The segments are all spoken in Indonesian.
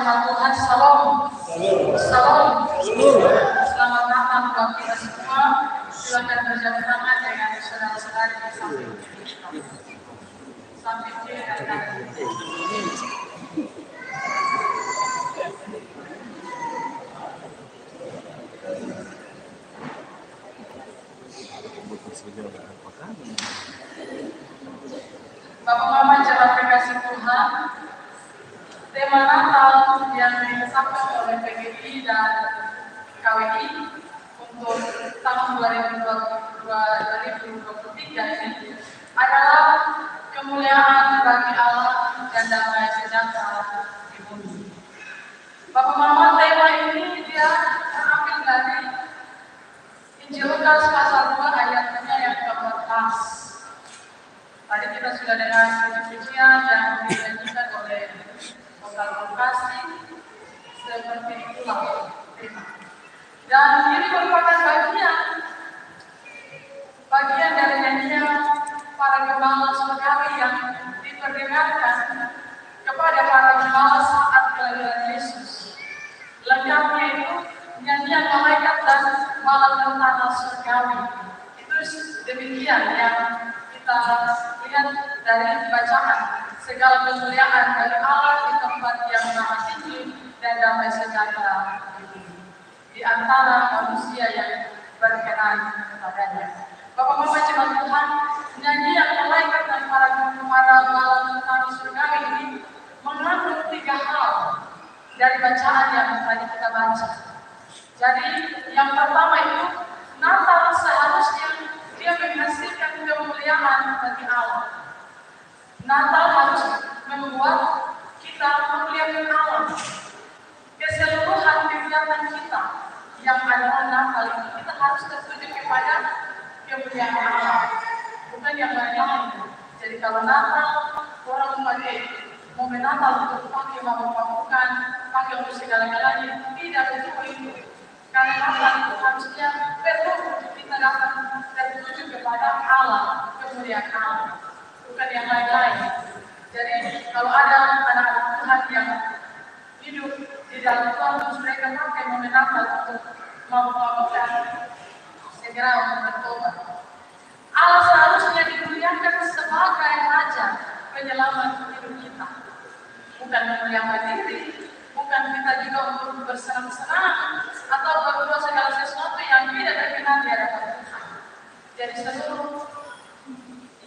jemaat Tuhan, salam. Salam. Selamat datang buat kita semua. Silakan berjabat tangan dengan saudara-saudara di samping kiri. Samping kiri dan kanan. Bapak Mama jemaat terkasih Tuhan, tema Natal yang ditetapkan oleh PGI dan KWI untuk tahun 2023 ini adalah kemuliaan bagi Allah dan damai sejahtera di bumi. Bapak Mama, tema ini dia terambil dari Injil Lukas pasal 2 ayatnya yang ke-14. Tadi kita sudah dengar pujian yang dinyanyikan oleh vokal vokasi, seperti itulah tema. Dan ini merupakan bagian dari nyanyian para gembala surgawi yang diperdengarkan kepada para gembala saat kelahiran Yesus. Lengkapnya itu nyanyian malaikat dan malam tentara surgawi. Itu demikian yang kita lihat dari bacaan segala kemuliaan dari Allah di tempat yang maha tinggi dan damai sejahtera di antara manusia yang berkenan kepadanya. Bapak Mama jemaat Tuhan, nyanyian malaikat dan para malam tentara surgawi ini mengandung 3 hal dari bacaan yang tadi kita baca. Jadi yang pertama itu Natal seharusnya dia menghasilkan kemuliaan bagi Allah. Natal harus membuat kita memuliakan Allah. Keseluruhan kegiatan kita yang adalah Natal ini kita harus tertuju kepada kemuliaan Allah, bukan yang lain-lain. Jadi kalau Natal orang memakai momen Natal untuk pakai mabuk-mabukan, pakai untuk segala-galanya, tidak betul itu. Karena Natal itu harusnya perlu kita dapat tertuju kepada Allah, kemuliaan Allah, bukan yang lain-lain. Jadi kalau ada anak-anak Tuhan yang hidup di dalam Tuhan, terus mereka pakai momen Natal untuk mabuk-mabukan, segera untuk bertobat. Allah seharusnya dimuliakan sebagai Raja penyelamat hidup kita, bukan memuliakan diri. Bukan kita juga untuk bersenang-senang atau berbuat segala sesuatu yang tidak berkenan di hadapan Tuhan. Jadi seluruh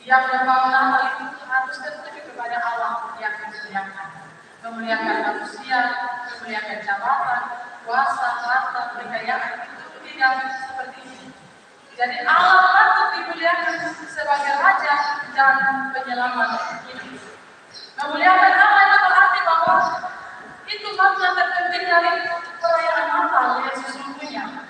yang membawa Natal itu harus tertuju kepada Allah yang memuliakan, memuliakan manusia, memuliakan jabatan, kuasa, harta, kekayaan, itu tidak seperti ini. Jadi Allah patut dimuliakan sebagai Raja dan penyelamat hidup. Memuliakan Allah itu berarti bahwa itu makna terpenting dari perayaan Natal yang sesungguhnya.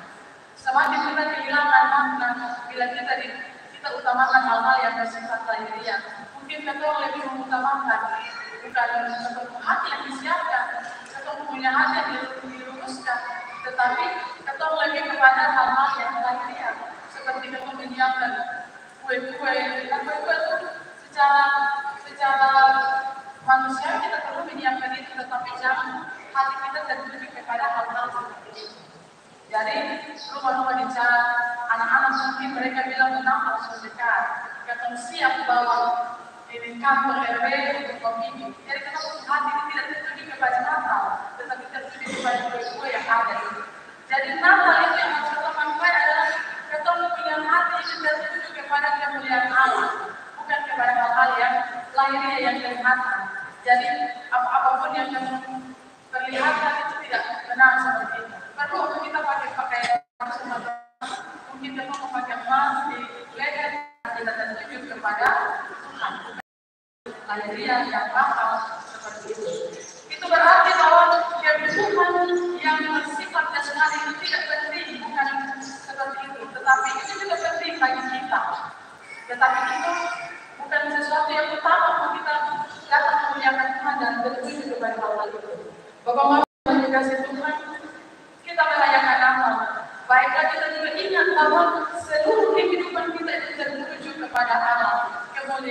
Semakin kita kehilangan makna bila kita utamakan hal-hal yang bersifat lahiriah. Mungkin kita lebih mengutamakan bukan satu hati yang disiapkan, satu punya hati yang diluruskan, tetapi kita lebih kepada hal-hal yang lahiriah, seperti kita menyiapkan kue-kue. Dan kue-kue itu secara manusia kita perlu menyiapkan itu, tetapi jangan hati kita tertuju kepada hal-hal seperti itu. Jadi rumah-rumah di jalan, anak-anak mungkin mereka bilang Natal sudah dekat, kita siap bawa ini kantor RW untuk pemimpin. Jadi kita hati ini tidak tertuju kepada Natal, tetapi tertuju kepada kue-kue yang ada. Jadi Natal itu yang harus kita pakai adalah kita punya hati itu tertuju kepada kemuliaan Allah, bukan kepada hal-hal yang lahiriah yang kelihatan. Jadi apapun yang terlihatkan itu tidak benar seperti itu. Perlu untuk kita pakai pakaian mungkin kita mau pakai emas di leher, kita tertuju kepada Tuhan, lahiriah yang bakal seperti itu. Itu berarti bahwa kebutuhan yang bersifat jasmani itu tidak penting, bukan seperti itu. Tetapi itu juga penting bagi kita. Tetapi itu bukan sesuatu yang utama untuk kita datang memuliakan Tuhan dan tertuju kepada hal itu. Bapak-bapak yang dikasihi Tuhan, kita merayakan Natal. Baiklah kita juga ingat bahwa seluruh kehidupan kita itu tertuju kepada Allah, kemuliaan.